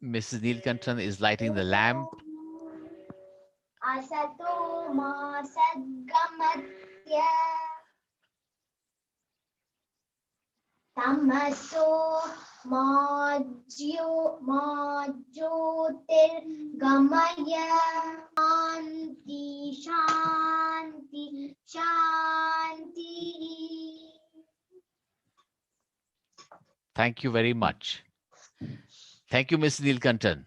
Mrs. Neelkantan is lighting the lamp. Asato ma sadgamatya tamaso ma jyotirgamaya shanti shanti shanti. Thank you very much. Thank you, Mrs. Neelkantan.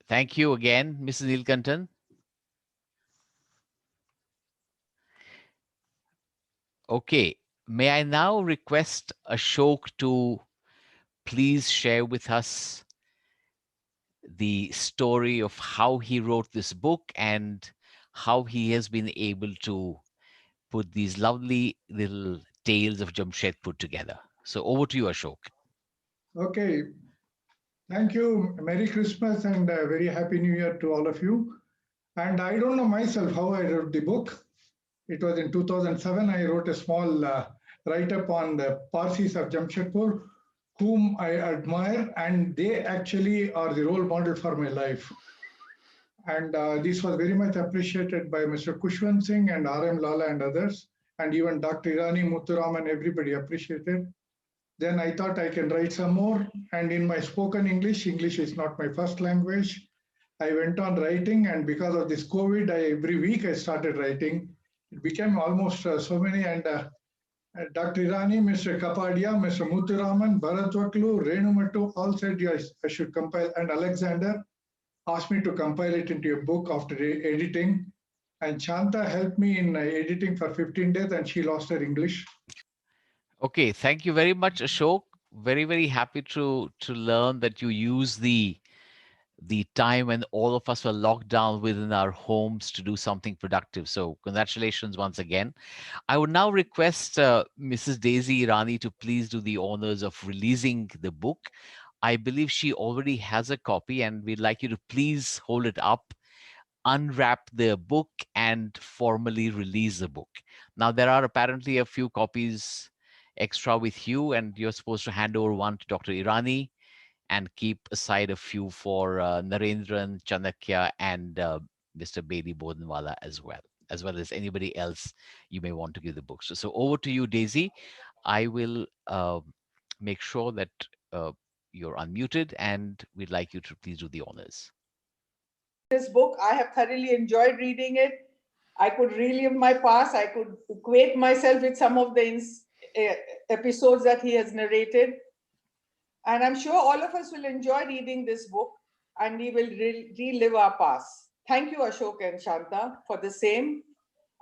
Thank you again, Mrs. Neelkantan. Okay, may I now request Ashok to please share with us the story of how he wrote this book and how he has been able to put these lovely little tales of Jamshedpur together. So over to you, Ashok. Okay, thank you. Merry Christmas and a very Happy New Year to all of you. And I don't know myself how I wrote the book. It was in 2007. I wrote a small write-up on the Parsis of Jamshedpur, whom I admire, and they actually are the role model for my life. And this was very much appreciated by Mr. Kushwant Singh and R.M. Lala and others, and even Dr. Irani, Muthuraman, everybody appreciated. Then I thought I can write some more. And in my spoken English, English is not my first language. I went on writing, and because of this COVID, every week I started writing. It became almost so many. And Dr. Irani, Mr. Kapadia, Mr. Muthuraman, Bharat Vaklu, Renumatu all said yes, I should compile. And Alexander asked me to compile it into a book after editing. And Shanta helped me in editing for 15 days, and she lost her English. Okay, thank you very much, Ashok. Very, very happy to learn that you use the time when all of us were locked down within our homes to do something productive. So congratulations once again. I would now request Mrs. Daisy Irani to please do the honors of releasing the book. I believe she already has a copy, and we'd like you to please hold it up, unwrap the book, and formally release the book. Now, there are apparently a few copies extra with you, and you're supposed to hand over one to Dr. Irani and keep aside a few for Narendran, Chanakya, and Mr. Bailey Bodhenwala as well as anybody else you may want to give the books. So over to you, Daisy. I will make sure that you're unmuted, and we'd like you to please do the honors. This book, I have thoroughly enjoyed reading it. I could relive my past. I could equate myself with some of the episodes that he has narrated. And I'm sure all of us will enjoy reading this book, and we will relive our past. Thank you, Ashok and Shanta, for the same.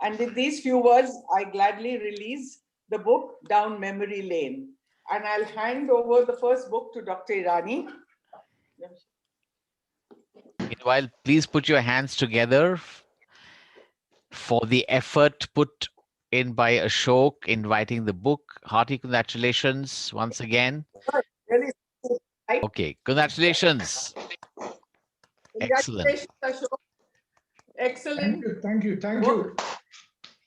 And with these few words, I gladly release the book Down Memory Lane. And I'll hand over the first book to Dr. Irani. Meanwhile, please put your hands together for the effort put in by Ashok in writing the book. Hearty congratulations once again. Really, right? Okay, congratulations. Excellent. Congratulations, Ashok. Excellent. Thank you. Book.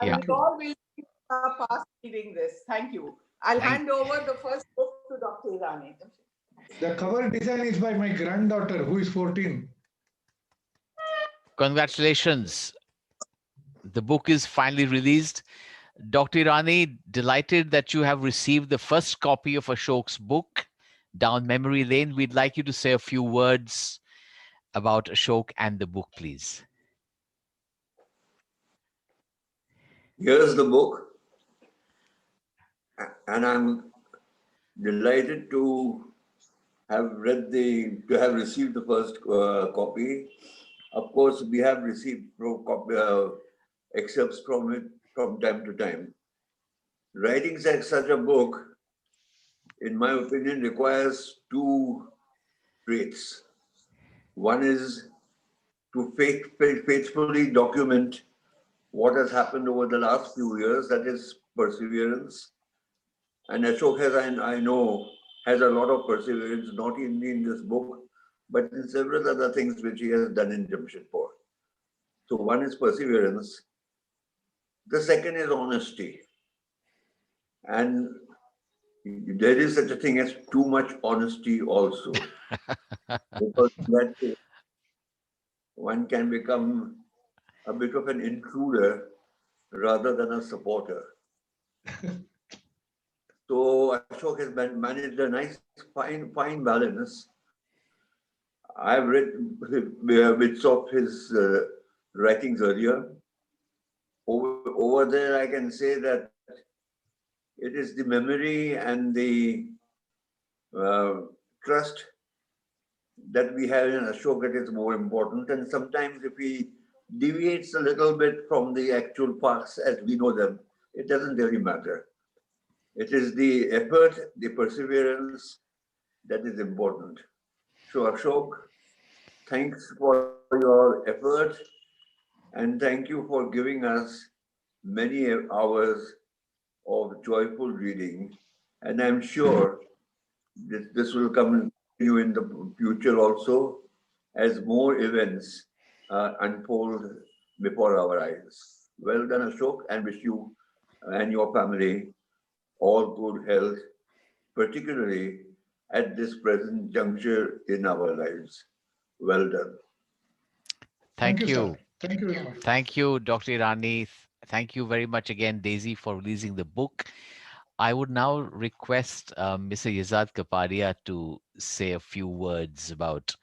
Yeah. And we all will keep our past reading this. Thank you. I'll hand over the first book to Dr. Irani. The cover design is by my granddaughter, who is 14. Congratulations. The book is finally released. Dr. Irani, delighted that you have received the first copy of Ashok's book, Down Memory Lane. We'd like you to say a few words about Ashok and the book, please. Here's the book, and I'm delighted to have received the first copy. Of course, we have received excerpts from it from time to time. Writing such a book, in my opinion, requires two traits. One is to faithfully document what has happened over the last few years, that is perseverance. And Ashok I know, has a lot of perseverance, not only in this book, but in several other things which he has done in Jamshedpur. So one is perseverance. The second is honesty. And there is such a thing as too much honesty also, because in that case, one can become a bit of an intruder rather than a supporter. So Ashok has managed a nice, fine balance. I've read bits of his writings earlier. Over there, I can say that it is the memory and the trust that we have in Ashok that is more important. And sometimes if he deviates a little bit from the actual facts as we know them, it doesn't really matter. It is the effort, the perseverance that is important. So Ashok, thanks for your effort and thank you for giving us many hours of joyful reading. And I'm sure this will continue in the future also as more events unfold before our eyes. Well done, Ashok, and wish you and your family all good health, particularly at this present juncture in our lives. Well done. Thank Thank you, sir. you. Thank you very much. Thank you, Dr. Irani. Thank you very much again, Daisy, for releasing the book. I would now request Mr. Yazad Kapadia to say a few words about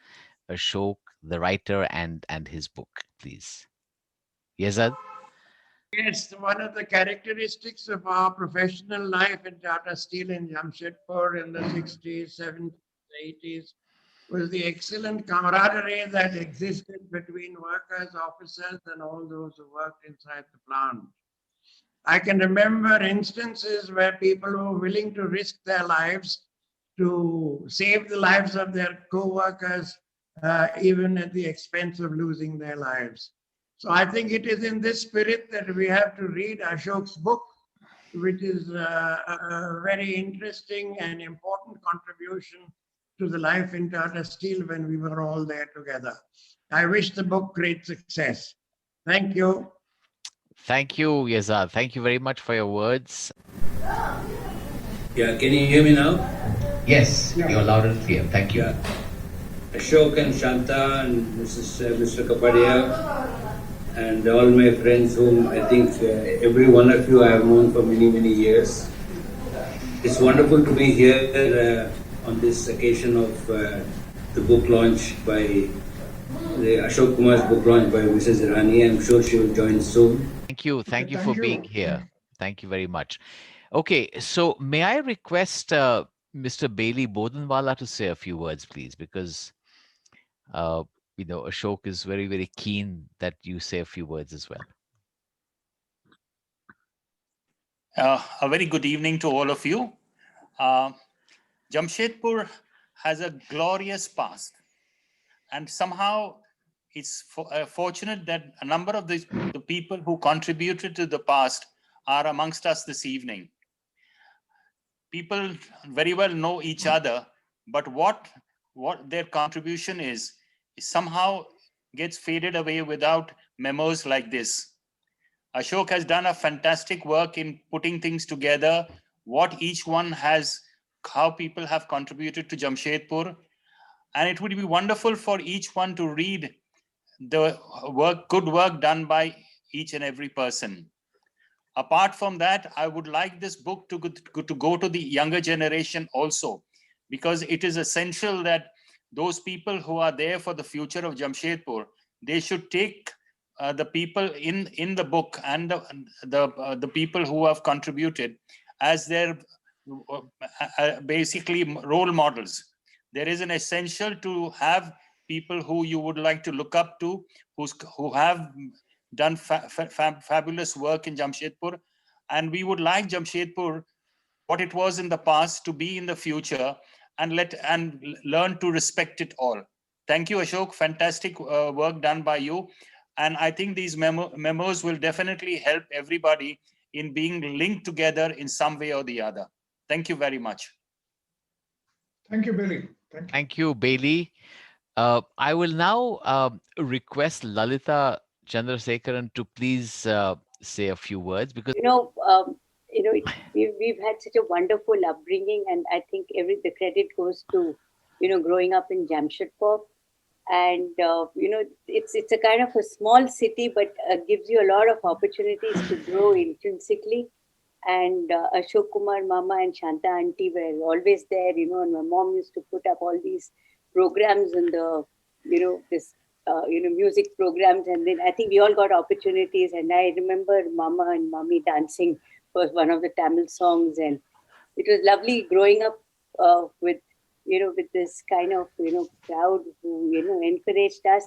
Ashok, the writer, and his book, please. Yazad? Yes, one of the characteristics of our professional life in Tata Steel in Jamshedpur in the 60s, 70s, 80s was the excellent camaraderie that existed between workers, officers, and all those who worked inside the plant. I can remember instances where people were willing to risk their lives to save the lives of their co-workers, even at the expense of losing their lives. So I think it is in this spirit that we have to read Ashok's book, which is a very interesting and important contribution to the life in Tata Steel when we were all there together. I wish the book great success. Thank you. Thank you, Yazad. Thank you very much for your words. Yeah, can you hear me now? Yes, Yeah. you're loud and clear. Thank you. Yeah. Ashok and Shanta and Mr. Kapadia and all my friends whom I think every one of you I have known for many, many years. It's wonderful to be here on this occasion of the book launch by the Ashok Kumar's book launch by Mrs. Irani. I'm sure she will join soon. Thank you. Thank you Thank for you. being here. Thank you very much. Okay, so may I request Mr. Bailey Bodenwala to say a few words, please, because uh, Ashok is very, very keen that you say a few words as well. A very good evening to all of you. Jamshedpur has a glorious past, and somehow it's fortunate that a number of the people who contributed to the past are amongst us this evening. People very well know each other, but what their contribution is somehow gets faded away without memos like this. Ashok has done a fantastic work in putting things together, what each one has, how people have contributed to Jamshedpur. And it would be wonderful for each one to read the good work done by each and every person. Apart from that, I would like this book to go to the younger generation also, because it is essential that those people who are there for the future of Jamshedpur, they should take the people in the book and the people who have contributed as their basically role models. There is an essential to have people who you would like to look up to, who have done fabulous work in Jamshedpur, and we would like Jamshedpur, what it was in the past, to be in the future, and learn to respect it all. Thank you, Ashok. Fantastic work done by you. And I think these memos will definitely help everybody in being linked together in some way or the other. Thank you very much. Thank you, Billy. Thank you. Thank you, Bailey. I will now request Lalita Chandrasekaran to please say a few words because we've had such a wonderful upbringing, and I think the credit goes to growing up in Jamshedpur, and it's a kind of a small city, but gives you a lot of opportunities to grow intrinsically. And Ashok Kumar Mama and Shanta Auntie were always there, and my mom used to put up all these programs in the, this, music programs. And then I think we all got opportunities. And I remember Mama and Mommy dancing was one of the Tamil songs. And it was lovely growing up with, with this kind of, crowd who, encouraged us.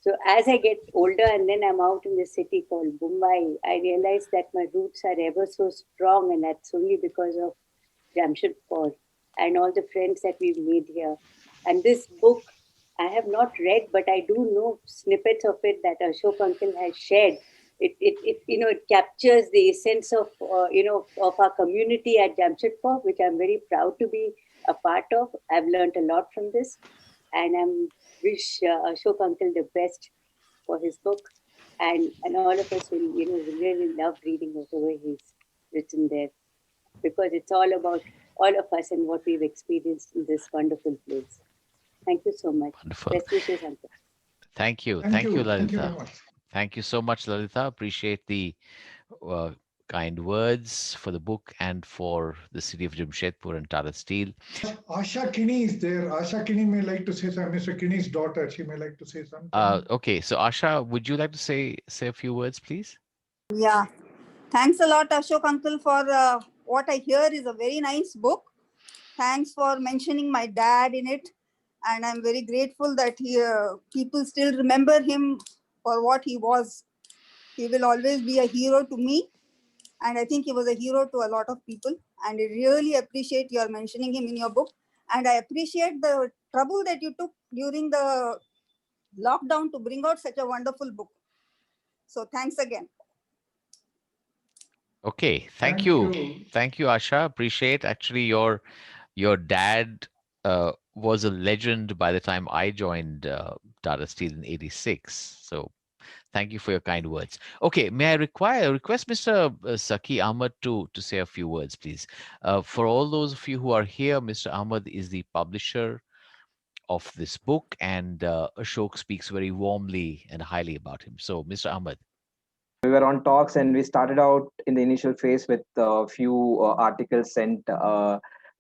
So as I get older and then I'm out in the city called Mumbai, I realize that my roots are ever so strong, and that's only because of Jamshedpur and all the friends that we've made here. And this book I have not read, but I do know snippets of it that Ashok Uncle has shared. It captures the essence of of our community at Jamshedpur, which I'm very proud to be a part of. I've learned a lot from this, and I'm wish Ashok Uncle the best for his book, and all of us will will really love reading whatever he's written there, because it's all about all of us and what we've experienced in this wonderful place. Thank you so much. Wonderful. Best wishes, Uncle. Thank you. Thank you. Lalita. Thank you very much. Thank you so much, Lalita. Appreciate the uh, kind words for the book and for the city of Jamshedpur and Tata Steel. Asha Kinney is there. Asha Kinney may like to say something. Mr. Kinney's daughter, she may like to say something. Okay, so Asha, would you like to say a few words, please? Yeah, thanks a lot, Ashok Uncle, for what I hear is a very nice book. Thanks for mentioning my dad in it, and I'm very grateful that people still remember him for what he was. He will always be a hero to me, and I think he was a hero to a lot of people. And I really appreciate your mentioning him in your book, and I appreciate the trouble that you took during the lockdown to bring out such a wonderful book. So thanks again. Okay, thank Thank you. you. Thank you, Asha. Appreciate actually your dad was a legend by the time I joined Tata Steel in '86. So thank you for your kind words. Okay, may I request Mr. Saki Ahmed to say a few words, please. For all those of you who are here, Mr. Ahmed is the publisher of this book, and Ashok speaks very warmly and highly about him. So, Mr. Ahmed. We were on talks, and we started out in the initial phase with a few articles sent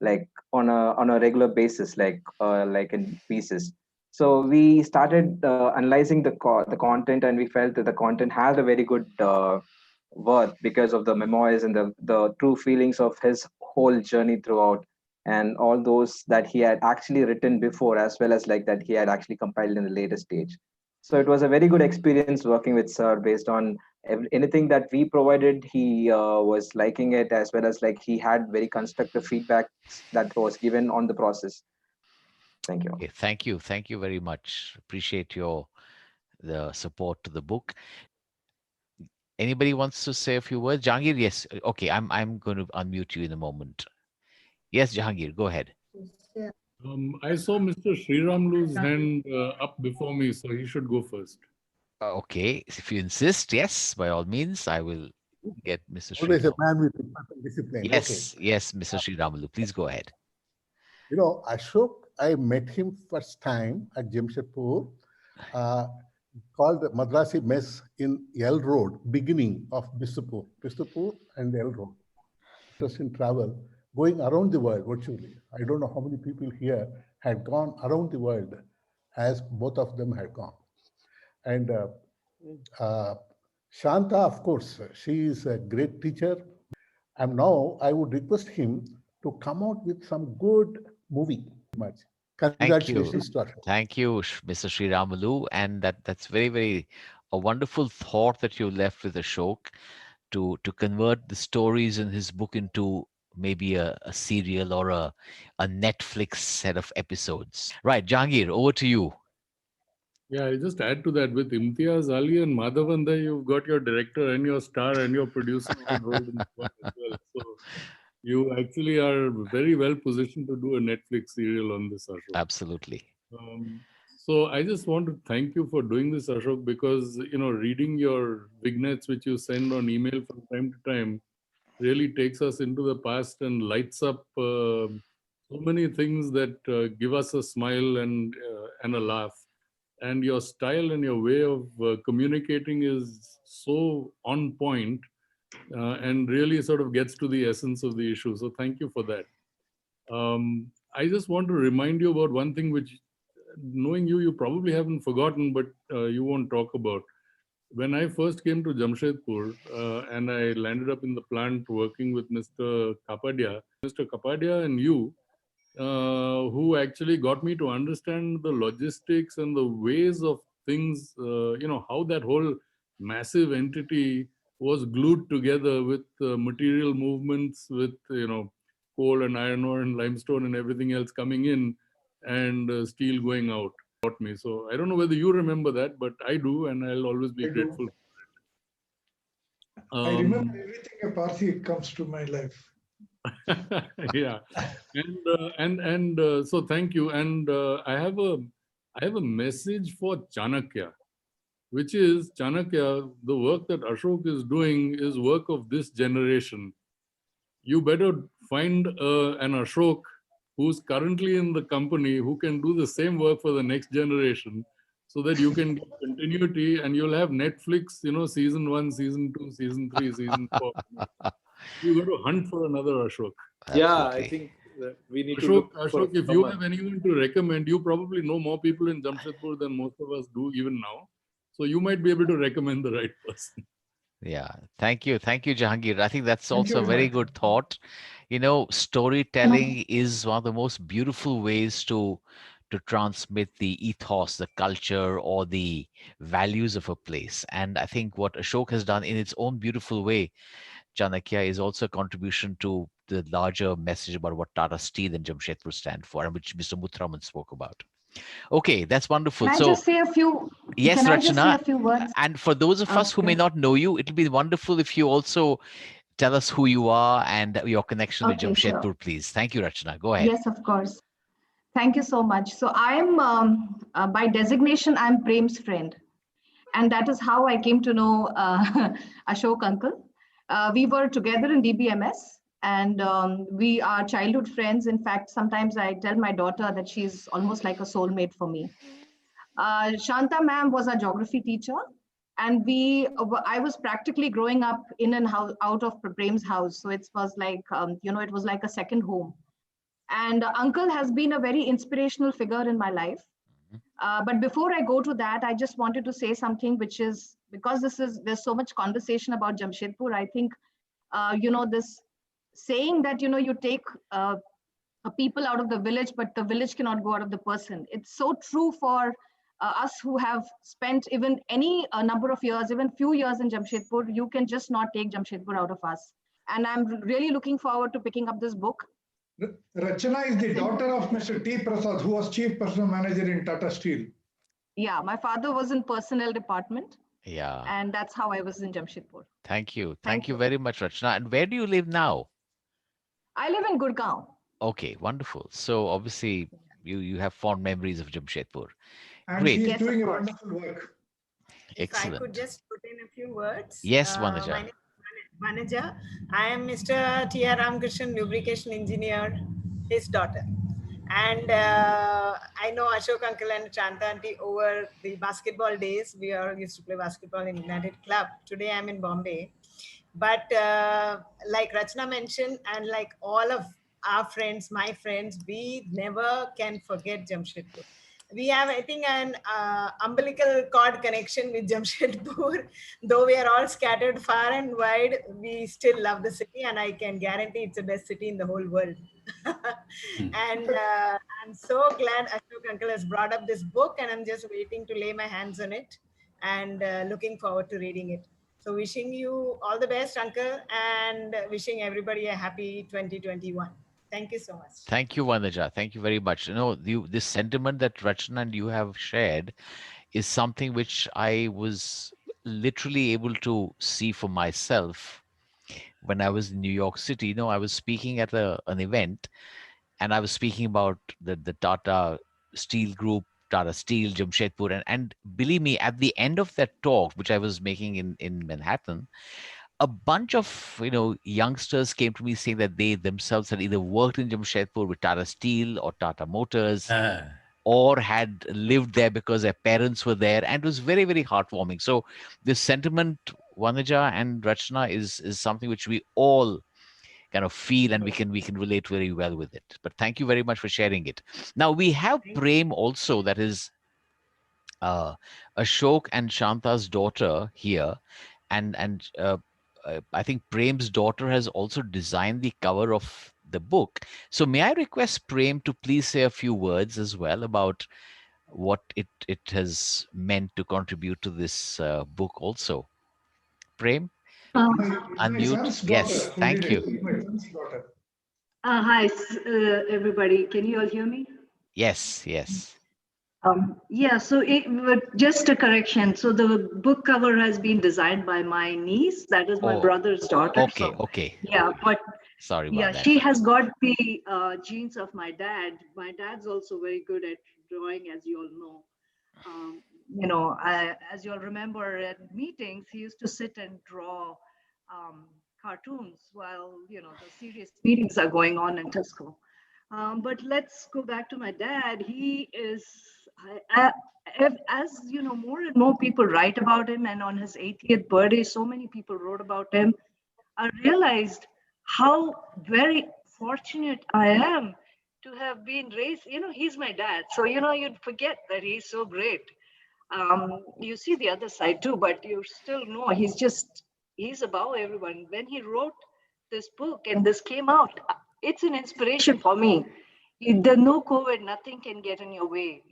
like on a regular basis, like in pieces. So we started analyzing the content, and we felt that the content had a very good worth because of the memoirs and the true feelings of his whole journey throughout, and all those that he had actually written before, as well as like that he had actually compiled in the later stage. So it was a very good experience working with Sir. Based on anything that we provided, he was liking it, as well as like he had very constructive feedback that was given on the process. Thank you. Okay, thank you very much. Appreciate the support to the book. Anybody wants to say a few words? Jahangir, yes. Okay, I'm going to unmute you in a moment. Yes, Jahangir, go ahead. I saw Mr. Sriramlu's hand up before me, so he should go first. Okay, if you insist, yes, by all means, I will get Mr. Always a Sriram. man with discipline. Yes, yes, Mr. Sriramulu, please go ahead. You know, Ashok, I met him first time at Jamshedpur, called the Madrasi Mess in L Road, beginning of Bistupur and L Road. Just in travel, going around the world virtually. I don't know how many people here had gone around the world as both of them had gone. And Shanta, of course, she is a great teacher. And now I would request him to come out with some good movie. Much. Congratulations, Dr. Thank you, Mr. Sriramulu. And that's very, very a wonderful thought that you left with Ashok to convert the stories in his book into maybe a serial or a Netflix set of episodes. Right, Jahangir, over to you. Yeah, I'll just add to that. With Imtiaz Ali and Madhavanda, you've got your director and your star and your producer rolled in one as well. So you actually are very well positioned to do a Netflix serial on this, Ashok. Absolutely. So I just want to thank you for doing this, Ashok, because reading your vignettes which you send on email from time to time, really takes us into the past and lights up so many things that give us a smile and a laugh. And your style and your way of communicating is so on point and really sort of gets to the essence of the issue. So thank you for that. I just want to remind you about one thing which, knowing you, you probably haven't forgotten, but you won't talk about. When I first came to Jamshedpur and I landed up in the plant working with Mr. Kapadia and you, who actually got me to understand the logistics and the ways of things, how that whole massive entity was glued together with material movements, with, coal and iron ore and limestone and everything else coming in and steel going out. Taught me. So I don't know whether you remember that, but I do, and I'll always be I do. grateful. I remember everything a Parsi comes to my life. Yeah, and so thank you. And I have a message for Chanakya, which is Chanakya. The work that Ashok is doing is work of this generation. You better find an Ashok who's currently in the company who can do the same work for the next generation, so that you can get continuity and you'll have Netflix, season 1, season 2, season 3, season 4. You got to hunt for another Ashok. Yeah, I think we need to Ashok, look for if you have anyone to recommend, you probably know more people in Jamshedpur than most of us do even now. So you might be able to recommend the right person. Yeah, thank you. Thank you, Jahangir. I think that's Thank you also a very very much. good thought. Storytelling is one of the most beautiful ways to transmit the ethos, the culture, or the values of a place. And I think what Ashok has done in its own beautiful way, Chanakya, is also a contribution to the larger message about what Tata Steel and Jamshedpur stand for, and which Mr. Muthraman spoke about. Okay, that's wonderful. Can I So, just say a few? yes, Can I just say Rachana. a few words? And for those of us who may Okay. not know you, it'll be wonderful if you also tell us who you are and your connection with Okay, sure. Jamshedpur, please. Thank you, Rachana. Go ahead. Yes, of course. Thank you so much. So I'm, by designation, I'm Prem's friend. And that is how I came to know Ashok uncle. We were together in DBMS and we are childhood friends. In fact, sometimes I tell my daughter that she's almost like a soulmate for me. Shanta ma'am was our geography teacher, and I was practically growing up in and out of Prem's house. So it was like, it was like a second home. And uncle has been a very inspirational figure in my life. But before I go to that, I just wanted to say something, which is because there's so much conversation about Jamshedpur. I think, this saying that, you take people out of the village, but the village cannot go out of the person. It's so true for us who have spent even any number of years, even few years in Jamshedpur. You can just not take Jamshedpur out of us. And I'm really looking forward to picking up this book. Rachana is the daughter of Mr. T. Prasad, who was chief personal manager in Tata Steel. Yeah, my father was in personnel department. Yeah. And that's how I was in Jamshedpur. Thank you. Thank you very much, Rachana. And where do you live now? I live in Gurgaon. Okay, wonderful. So obviously you have fond memories of Jamshedpur. And Great. she's doing a wonderful work. If I Excellent. could just put in a few words. Yes, My Vanaja. name is Vanaja. I am Mr. T.R. Ramakrishnan, lubrication engineer, his daughter. And I know Ashok uncle and Chanta auntie over the basketball days. We all used to play basketball in United Club. Today I'm in Bombay. But like Rachna mentioned, and like all of our friends, my friends, we never can forget Jamshedpur. We have, I think, an umbilical cord connection with Jamshedpur. Though we are all scattered far and wide, we still love the city, and I can guarantee it's the best city in the whole world. And I'm so glad Ashok uncle has brought up this book, and I'm just waiting to lay my hands on it and looking forward to reading it. So wishing you all the best, uncle, and wishing everybody a happy 2021. Thank you so much. Thank you, Vanaja. Thank you very much. This sentiment that Rachana and you have shared is something which I was literally able to see for myself when I was in New York City. I was speaking at an event, and I was speaking about the Tata Steel Group, Tata Steel, Jamshedpur. And believe me, at the end of that talk, which I was making in Manhattan, a bunch of youngsters came to me saying that they themselves had either worked in Jamshedpur with Tata Steel or Tata Motors, or had lived there because their parents were there, and it was very, very heartwarming. So this sentiment, Vanaja and Rachna, is something which we all kind of feel, and we can relate very well with it. But thank you very much for sharing it. Now we have Prem also, that is Ashok and Shanta's daughter here, and I think Prem's daughter has also designed the cover of the book. So may I request Prem to please say a few words as well about what it has meant to contribute to this book also. Prem, please My unmute. son's Yes, daughter who did thank you. it. My son's daughter. Hi, everybody. Can you all hear me? Yes, yes. Yeah, so just a correction. So the book cover has been designed by my niece. That is my Oh, brother's daughter. okay, So okay. yeah, but Sorry yeah, about that. she has got the genes of my dad. My dad's also very good at drawing, as you all know. As you all remember at meetings, he used to sit and draw cartoons while, the serious meetings are going on in Tesco. But let's go back to my dad. He is, as you know, more and more people write about him, and on his 80th birthday, so many people wrote about him. I realized how very fortunate I am to have been raised. He's my dad. So, you'd forget that he's so great. You see the other side too, but you still know he's above everyone. When he wrote this book and this came out, it's an inspiration for me. There's no COVID, nothing can get in your way.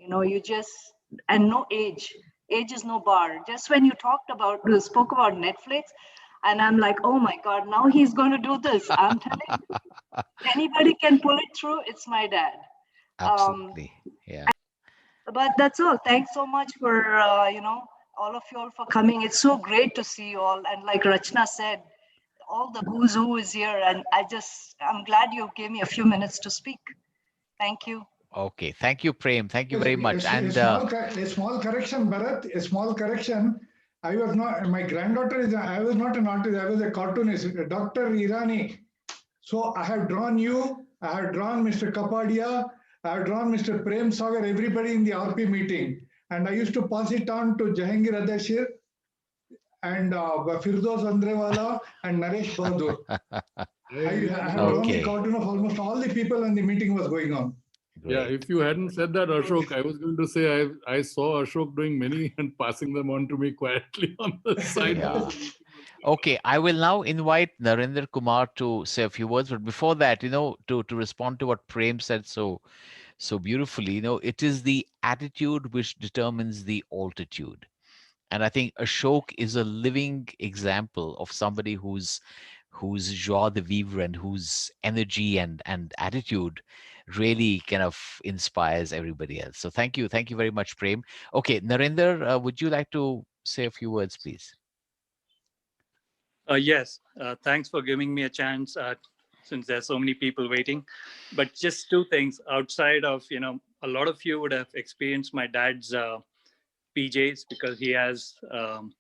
And no age. Age is no bar. Just when you spoke about Netflix, and I'm like, oh my God, now he's going to do this. I'm telling you, anybody can pull it through. It's my dad. Absolutely. Yeah. But that's all. Thanks so much for, all of you all for coming. It's so great to see you all. And like Rachna said, all the who's who is here. And I'm glad you gave me a few minutes to speak. Thank you. Okay. Thank you, Prem. Thank you very much. A And small correction, Bharat. A small correction. I was not. My granddaughter is. I was not an artist. I was a cartoonist, Dr. Irani. So I have drawn you. I have drawn Mr. Kapadia. I have drawn Mr. Prem Sagar. Everybody in the RP meeting, and I used to pass it on to Jahangir Adashir and Firdos Andrewala and Naresh Bahadur. I have drawn the cartoon of almost all the people when the meeting was going on. Yeah, if you hadn't said that, Ashok, I was going to say I saw Ashok doing many and passing them on to me quietly on the side. Yeah. Okay, I will now invite Narendra Kumar to say a few words. But before that, to respond to what Prem said so beautifully, it is the attitude which determines the altitude. And I think Ashok is a living example of somebody whose joie de vivre and whose energy and attitude really kind of inspires everybody else. So thank you very much, Prem. Okay, Narendra, would you like to say a few words, please? Yes, thanks for giving me a chance since there's so many people waiting. But just two things outside of, a lot of you would have experienced my dad's PJs because he has, can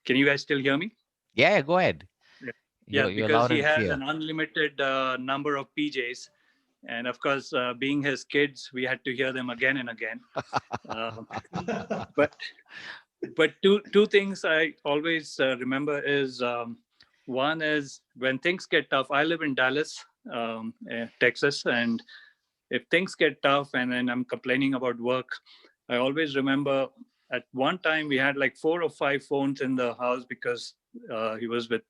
you guys still hear me? Yeah, go ahead. Yeah, You're because loud he and has clear. an unlimited number of PJs. And of course, being his kids, we had to hear them again and again. But two things I always remember is one is when things get tough. I live in Dallas, Texas, and if things get tough and then I'm complaining about work, I always remember at one time we had like 4 or 5 phones in the house because he was with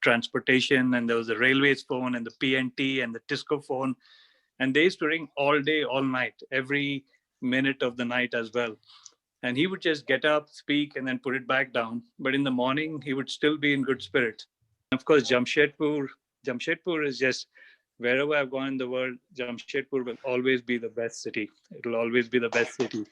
transportation, and there was the railways phone and the PNT and the Tisco phone, and they used to ring all day, all night, every minute of the night as well. And he would just get up, speak, and then put it back down. But in the morning, he would still be in good spirits. Of course, Jamshedpur is just, wherever I've gone in the world, Jamshedpur will always be the best city. It will always be the best city.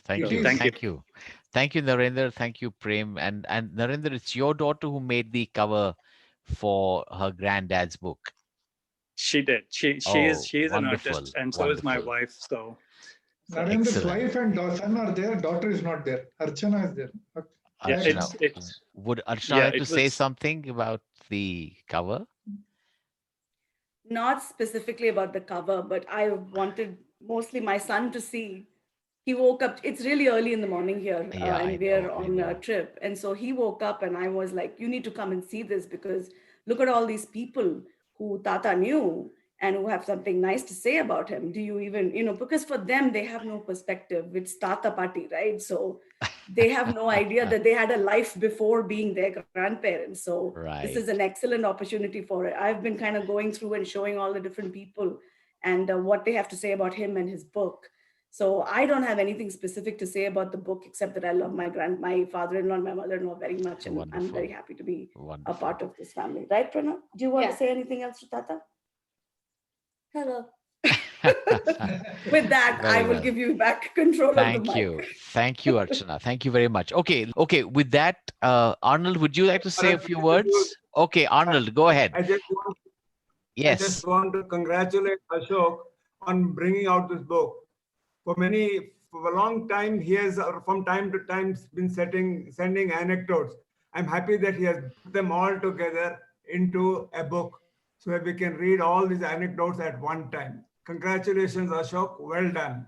Thank you. Thank you. Thank you, Narendra. Thank you, Prem. And Narendra, it's your daughter who made the cover for her granddad's book. She did. She is an artist, and so is my wife. So Narendra's wife and son are there. Daughter is not there. Archana is there. Yeah, Archana. Would Archana like to it say was. something about the cover? Not specifically about the cover, but I wanted mostly my son to see. He woke up, it's really early in the morning here, Yeah, I and we're know. on a trip. And so he woke up, and I was like, you need to come and see this, because look at all these people who Tata knew and who have something nice to say about him. Do you even, because for them, they have no perspective. It's Tata party, right? So they have no idea that they had a life before being their grandparents. So this is an excellent opportunity for it. I've been kind of going through and showing all the different people and what they have to say about him and his book. So I don't have anything specific to say about the book, except that I love my father-in-law and my mother-in-law very much, and I'm very happy to be a part of this family. Right, Pranav? Do you want to say anything else to Tata? Hello. With that, I will give you back control of the mic. Thank you, Archana. Thank you very much. Okay. With that, Arnold, would you like to say a few words? Okay, Arnold, go ahead. I Yes. just want to congratulate Ashok on bringing out this book. For a long time, he has from time to time been sending anecdotes. I'm happy that he has put them all together into a book so that we can read all these anecdotes at one time. Congratulations, Ashok. Well done.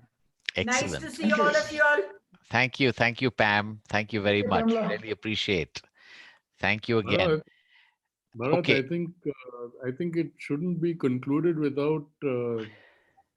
Excellent. Nice to see all of you all. Thank you, Pam. Thank you very much. Really appreciate. Thank you again. Bharat, I think it shouldn't be concluded without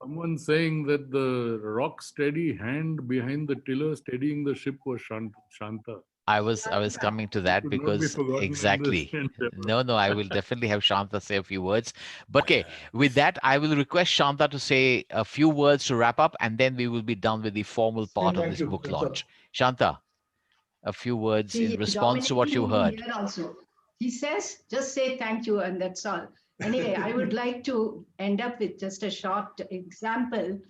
someone saying that the rock steady hand behind the tiller steadying the ship was Shanta. I was coming to that Could not be because forgotten in exactly. this No, I will definitely have Shanta say a few words. But okay, with that, I will request Shanta to say a few words to wrap up, and then we will be done with the formal part of Thank this you. book That's all. launch. Shanta, a few words See, in response to what you heard. Here also. He says, just say thank you, and that's all. Anyway, I would like to end up with just a short example.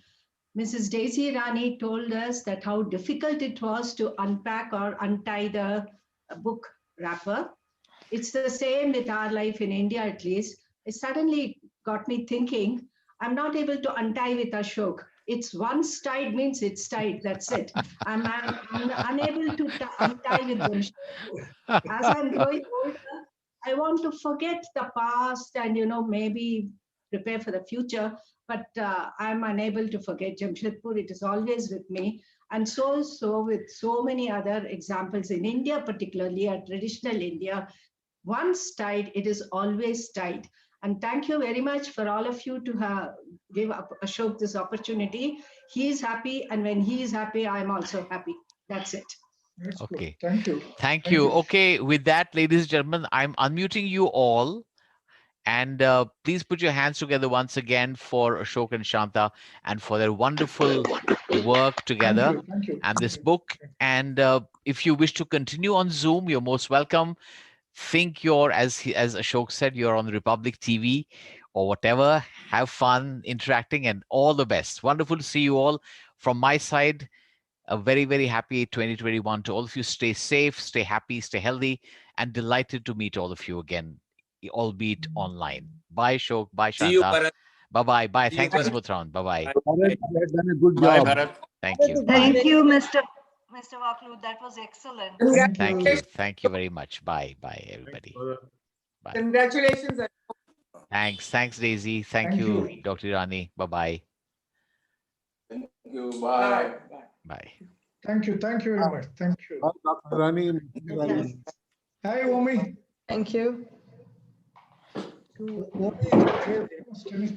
Mrs. Daisy Rani told us that how difficult it was to unpack or untie the book wrapper. It's the same with our life in India, at least. It suddenly got me thinking, I'm not able to untie with Ashok. It's once tied means it's tied. That's it. I'm unable to untie with Jamshedpur. As I'm growing older, I want to forget the past and, maybe prepare for the future. But I'm unable to forget Jamshedpur. It is always with me. And so with so many other examples in India, particularly a traditional India, once tied, it is always tied. And thank you very much for all of you to give Ashok this opportunity. He is happy, and when he is happy, I'm also happy. That's it. Okay. Thank you. Thank you. Okay, with that, ladies and gentlemen, I'm unmuting you all. And please put your hands together once again for Ashok and Shanta and for their wonderful work together and this book. And if you wish to continue on Zoom, you're most welcome. Think as Ashok said, you're on Republic TV or whatever. Have fun interacting and all the best. Wonderful to see you all. From my side, a very, very happy 2021 to all of you. Stay safe, stay happy, stay healthy, and delighted to meet all of you again, albeit online. Bye, Ashok. Bye, See you, Shanta. Bharat. Bye-bye. Bye. See you, Thanks, Bharat. Smutran. Bye-bye. Bharat, you have done a good Bye, job. Bharat. Thank you. Thank Bye. you, Mr. Vaklu. That was excellent. Thank you. Thank you very much. Bye. Bye, everybody. Bye. Congratulations. Thanks. Thanks, Daisy. Thank you, Dr. Irani. Bye-bye. Thank you. Bye. Bye. Thank you. Thank you very much. Thank you. Dr. Rani. Hi, Omi. Thank you. Omi,